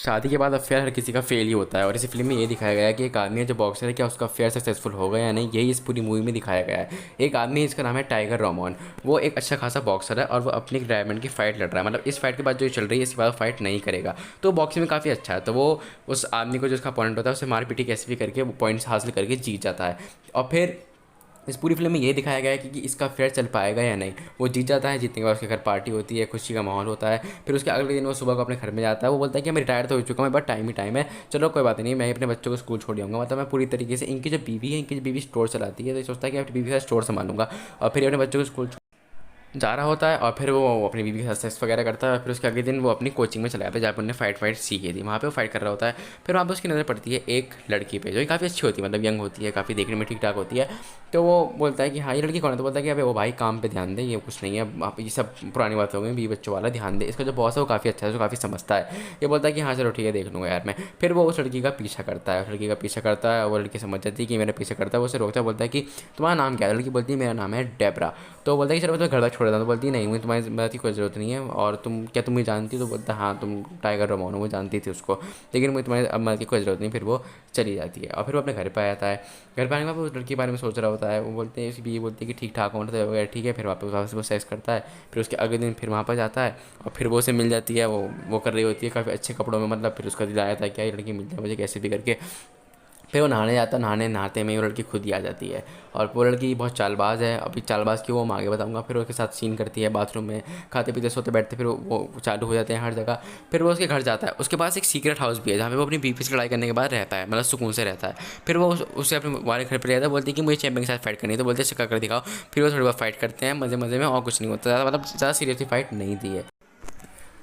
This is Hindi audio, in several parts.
शादी के बाद अफेयर हर किसी का फेल ही होता है और इसी फिल्म में ये दिखाया गया है कि एक आदमी है जो बॉक्सर है, क्या उसका अफेयर सक्सेसफुल होगा या नहीं, यही इस पूरी मूवी में दिखाया गया है। एक आदमी है, इसका नाम है टाइगर रोमन। वो एक अच्छा खासा बॉक्सर है और वो अपनी डायमंड की फाइट लड़ रहा है। मतलब इस फाइट के बाद जो चल रही है, इसके बाद फाइट नहीं करेगा। तो बॉक्सिंग में काफ़ी अच्छा है। तो वो उस आदमी को, जो उसका अपोनेंट होता है, उसे मार पीटी कैसे भी करके वो पॉइंट्स हासिल करके जीत जाता है। और फिर इस पूरी फिल्म में ये दिखाया गया है कि इसका फेयर चल पाएगा या नहीं। वो जीत जाता है, जीतने के बाद उसके घर पार्टी होती है, खुशी का माहौल होता है। फिर उसके अगले दिन वो सुबह को अपने घर में जाता है। वो बोलता है कि मैं रिटायर तो हो चुका हूँ, बट टाइम ही टाइम है, चलो कोई बात नहीं, मैं ही अपने बच्चों को स्कूल छोड़ जाऊँगा। मतलब मैं पूरी तरीके से, इनकी जो बीवी स्टोर चलाती है, तो ये सोचता है कि अपनी बीवी का स्टोर संभालूंगा। और फिर ये अपने बच्चों को स्कूल जा रहा होता है और फिर वो अपनी बीवी के साथ सेक्स वगैरह करता है। फिर उसके अगले दिन वो अपनी कोचिंग में चला जाता है, जहाँ पर उन्हें फाइट सीखी थी। वहाँ पे वो फाइट कर रहा होता है। फिर वहाँ पे उसकी नज़र पड़ती है एक लड़की पे, जो कि काफ़ी अच्छी होती है, मतलब यंग होती है, काफ़ी देखने में ठीक ठाक होती है। तो वो बोलता है कि हाँ, ये लड़की कौन है। तो बोलता है कि अबे वो भाई, काम पे ध्यान दे, ये कुछ नहीं है, आप ये सब पुरानी बात हो गई, बीवी बच्चों वाला ध्यान दे। इसका जो बॉस है वो काफ़ी अच्छा है, जो काफ़ी समझता है। ये बोलता है कि हाँ चलो ठीक है, देख लूँगा यार मैं। फिर वो उस लड़की का पीछा करता है, उस लड़की का पीछा करता है। वो लड़की समझ जाती है कि मेरा पीछा करता है। वो उसे रोकता है, बोलता है कि तुम्हारा नाम क्या है। लड़की बोलती है मेरा नाम है डेबरा। तो बोलता है कि चलो मैं तुम्हें घर तक छोड़ देता हूँ। तो बोलती है नहीं, मुझे तुम्हारी मदद की कोई ज़रूरत नहीं है, और तुम मुझे जानती हो। तो बोलता है हाँ, तुम टाइगर रोमन हो। वो जानती थी उसको, लेकिन मुझे तुम्हारी अब मदद की कोई ज़रूरत नहीं। फिर वो चली जाती है और फिर वो अपने घर पर आ जाता है। घर पर आने के बाद वो उस लड़की के बारे में सोच रहा होता है। वो बोलते हैं, उसकी बीवी बोलती है कि ठीक ठाक होना तो वगैरह ठीक है। फिर वापस वो सेक्स करता है। फिर उसके अगले दिन फिर वहाँ पर जाता है और फिर वो उसे मिल जाती है। वो कर रही होती है काफ़ी अच्छे कपड़ों में, मतलब फिर उसका दिल आया था क्या ये लड़की मिल जाए मुझे कैसे भी करके। फिर वो नहाने जाता है, नहाने नहाते में वो लड़की खुद ही आ जाती है। और वो लड़की बहुत चालबाज है। अभी चालबाज क्यों, वो मैं आगे बताऊंगा। फिर उसके साथ सीन करती है बाथरूम में, खाते पीते सोते बैठते, फिर वो चालू हो जाते हैं हर जगह। फिर वो उसके घर जाता है। उसके पास एक सीक्रेट हाउस भी है, जहाँ पे वो अपनी बीवी से लड़ाई करने के बाद रहता है, मतलब सुकून से रहता है। फिर वो उसे अपने वाले घर पर ले जाता है, बोलती है कि मुझे चैंपियन के साथ फाइट करनी है। तो बोलते हैं सिक्का कर दिखाओ। फिर वो थोड़ी बहुत फाइट करते हैं मज़े मज़े में, और कुछ नहीं होता ज़्यादा, मतलब ज़्यादा सीरियसली फाइट नहीं थी है।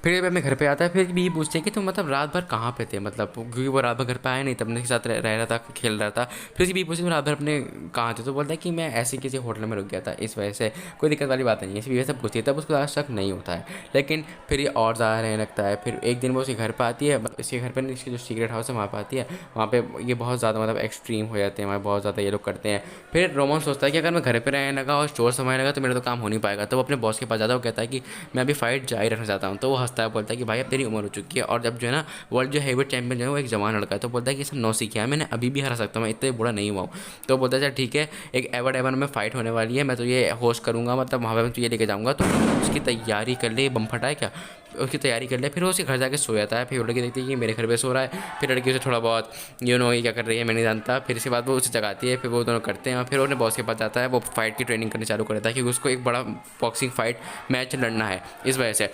फिर जब अपने घर पे आता है, फिर भी ये पूछते हैं कि तुम मतलब रात भर कहाँ पे थे, मतलब क्योंकि वो रात भर घर पे आया नहीं, तब अपने के साथ रह रहा था, खेल रहा था। फिर उसकी बीवी पूछती है तुम रात भर अपने कहाँ थे। तो बोलता है कि मैं ऐसे किसी होटल में रुक गया था, इस वजह से कोई दिक्कत वाली बात नहीं है। इसी बीवी से पूछती है, तब उसको ज़्यादा शक नहीं होता है। लेकिन फिर ये और ज़्यादा रहने लगता है। फिर एक दिन वो उसके घर पर आती है, मतलब इसके घर पर, इसके जो सीक्रेट हाउस है वहाँ पर आती है। वहाँ पे ये बहुत ज़्यादा मतलब एक्सट्रीम हो जाते हैं, वहाँ बहुत ज़्यादा ये लोग करते हैं। फिर रोमन सोचता है कि अगर मैं घर पर रहने लगा और स्टोर संभालने लगा तो मेरा तो काम हो नहीं पाएगा। तो वो अपने बॉस के पास जाता है, वो कहता है कि मैं अभी फाइट जारी रखना चाहता हूँ। तो वो हंसता है, बोलता है कि भाई तेरी उम्र हो चुकी है, और जब जो है ना वर्ल्ड जो हेवीवेट चैंपियन जो है वो एक जवान लड़का है। तो बोलता है कि सब नौ सीखा है, मैंने अभी भी हरा सकता हूँ, मैं इतना बड़ा नहीं हुआ हूँ। तो बोलता है चल ठीक है, एक एवर एवर में फाइट होने वाली है, मैं तो ये होस्ट करूँगा, मतलब वहाँ पे मैं तुझे लेके जाऊँगा, तो उसकी तैयारी कर ले। बम फटा है क्या, उसकी तैयारी कर ले। फिर वो उसके घर जाके सो जाता है। फिर वो लड़की देखती है कि मेरे घर पे सो रहा है। फिर लड़की उसे थोड़ा बहुत ये क्या कर रही है मैं नहीं जानता। फिर इसके बाद वो उसे जगाती है, फिर वो दोनों करते हैं और फिर वो अपने बॉस के पास जाता है। वो फाइट की ट्रेनिंग करनी चालू कर देता है, क्योंकि उसको एक बड़ा बॉक्सिंग फाइट मैच लड़ना है, इस वजह से।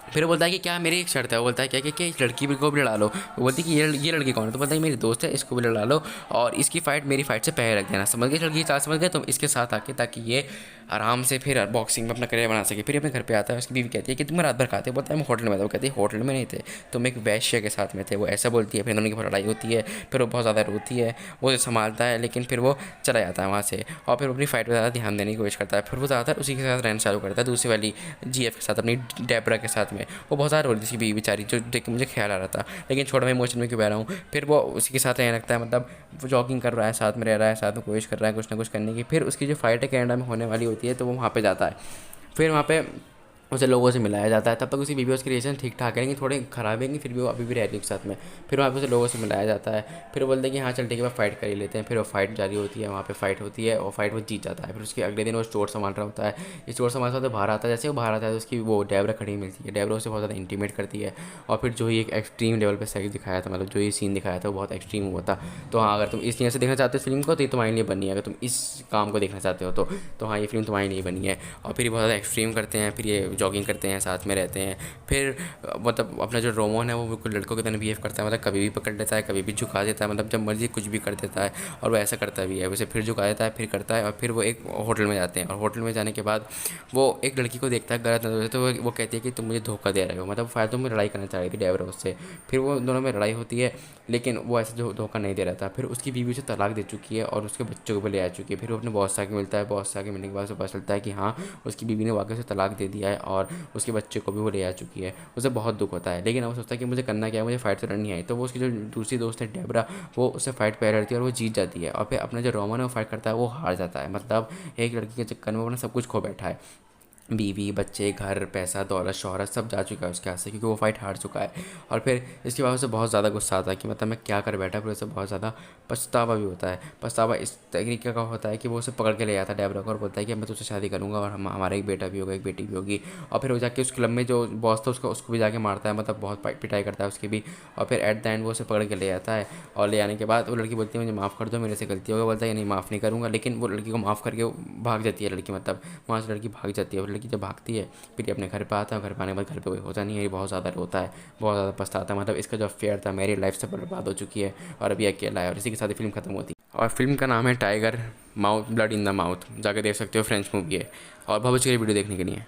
फिर वो बोलता है कि क्या मेरी एक शर्त है। वो बोलता है क्या कि इस लड़की को भी लड़ा लो। वो बोलती है कि ये लड़की कौन है। तो बोलता है मेरी दोस्त है, इसको भी लड़ा लो, और इसकी फाइट मेरी फाइट से पहले रख देना। समझ गए लड़की चाल, समझ गए तुम, इसके साथ आके, ताकि ये आराम से फिर बॉक्सिंग में अपना करियर बना सके। फिर अपने घर पे आता है, उसकी बीवी कहती है कि तुम रात भर खाते। बोलता है मैं होटल में था। वो कहती है होटल में नहीं थे, तुम एक वैश्य के साथ में थे। वो ऐसा बोलती है। फिर दोनों की बहुत लड़ाई होती है। फिर वो बहुत ज़्यादा रोती है, वो उसे संभालता है, लेकिन फिर वो चला जाता है वहाँ से। और फिर अपनी फाइट पर ज़्यादा ध्यान देने की कोशिश करता है। फिर वो ज़्यादातर उसी के साथ रहना चालू करता है, दूसरी वाली जीएफ के साथ, अपनी डेबरा के साथ में। वो बहुत ज़्यादा रोती थी बीवी बेचारी, जो देख के मुझे ख्याल आ रहा था, लेकिन छोड़ मैं इमोशन में क्यों बह रहा हूँ। फिर वो उसी के साथ रहने लगता है, मतलब वो जॉगिंग कर रहा है, साथ में रह रहा है, साथ में कोशिश कर रहा है कुछ ना कुछ करने की। फिर उसकी जो फाइट है कनाडा में होने वाली होती है, तो वो वहाँ पे जाता है। फिर वहाँ पे उसे लोगों से मिलाया जाता है। तब तक उसकी बीवी उसके रिलेशन ठीक ठाक है, लेकिन थोड़े खराब है, फिर भी वो अभी भी रहती है उसके साथ में। फिर वहाँ पे उसे लोगों से मिलाया जाता है। फिर वो बोलते हैं कि हाँ चल ठीक है, फाइट कर ही लेते हैं। फिर वो फाइट जारी होती है, वहाँ पे फाइट होती है और फाइट वो जीत जाता है। फिर उसके अगले दिन वो स्टोर संभाल रहा होता है। स्टोर संभालते होते बाहर आता है। जैसे वो बाहर आता है तो उसकी वो डेबरा खड़ी मिलती है। डेबरा उसे बहुत ज़्यादा इंटीमेट करती है। और फिर जो ही एक एक्सट्रीम लेवल पर सेक्स दिखाया था, मतलब जो ये सीन दिखाया था वो बहुत एक्सट्रीम हुआ था। तो हाँ, अगर तुम इस लिए से देखना चाहते हो फिल्म को, तो ये तुम्हारे लिए बनी है। अगर तुम इस काम को देखना चाहते हो तो हाँ, ये फिल्म तुम्हारे लिए बनी है। और फिर ये बहुत ज़्यादा एक्सट्रीम करते हैं, फिर ये जॉगिंग करते हैं, साथ में रहते हैं। फिर मतलब अपना जो रोमन है वो बिल्कुल लड़कों की तरह बिहेव करता है, मतलब कभी भी पकड़ लेता है, कभी भी झुका देता है, मतलब जब मर्जी कुछ भी कर देता है। और वो ऐसा करता भी है, वैसे फिर झुका देता है, फिर करता है। और फिर वो एक होटल में जाते हैं, और होटल में जाने के बाद वो एक लड़की को देखता है गलत नज़र से। तो वो कहती है कि तुम मुझे धोखा दे रहे हो, मतलब फालतू में लड़ाई करना चाह रही थी ड्राइवर उससे। फिर वो दोनों में लड़ाई होती है, लेकिन वो ऐसे जो धोखा नहीं दे रहा था। फिर उसकी बीवी उसे तलाक दे चुकी है और उसके बच्चों को भी ले आ चुकी है। फिर वो अपने बॉस से आके मिलता है। बॉस से आके मिलने के बाद उसे पता चलता है कि हाँ, उसकी बीवी ने वाकई से तलाक दे दिया है और उसके बच्चे को भी वो ले आ चुकी है। उसे बहुत दुख होता है, लेकिन वो सोचता है कि मुझे करना क्या है, मुझे फाइट तो लड़नी है। तो वो उसकी जो दूसरी दोस्त है डेबरा, वो उससे फाइट पहले लड़ती है और वो जीत जाती है। और फिर अपना जो रोमन है वो फाइट करता है, वो हार जाता है। मतलब एक लड़की के चक्कर में वो अपना सब कुछ खो बैठा है। बीवी, बच्चे, घर, पैसा, दौलत, शोहरत सब जा चुका है उसके हाथ से, क्योंकि वो फाइट हार चुका है। और फिर इसके बाद उसे बहुत ज़्यादा गुस्सा आता है कि मतलब मैं क्या कर बैठा, फिर उसे बहुत ज़्यादा पछतावा भी होता है। पछतावा इस तरीके का होता है कि वो उसे पकड़ के ले जाता है डेबरा को और बोलता है कि मैं तुझसे शादी करूँगा और हमारा एक बेटा भी होगा, एक बेटी भी होगी। और फिर वो जाके उस क्लब में जो बॉस था उसको भी जाके मारता है, मतलब बहुत पिटाई करता है उसकी भी। और फिर एट द एंड वो उसे पकड़ के ले जाता है। और ले आने के बाद वो लड़की बोलती है मुझे माफ़ कर दो, मेरे से गलती हो गई। बोलता है नहीं, माफ़ नहीं करूँगा। लेकिन वो लड़की को माफ़ करके वो भाग जाती है लड़की, मतलब वहाँ से लड़की भाग जाती है। और लड़की जब भागती है फिर ये अपने घर पे आता है। घर पे आने के बाद घर पे कोई होता नहीं है, ये बहुत ज़्यादा रोता है, बहुत ज़्यादा पछताता है। मतलब इसका जो अफेयर था मेरी लाइफ से बर्बाद हो चुकी है और अभी अकेला है। और इसी के साथ ही फिल्म खत्म होती है। और फिल्म का नाम है tiger mouth blood in the mouth, जाके देख सकते हो, फ्रेंच मूवी है। और बहुत अच्छी वीडियो देखने के लिए।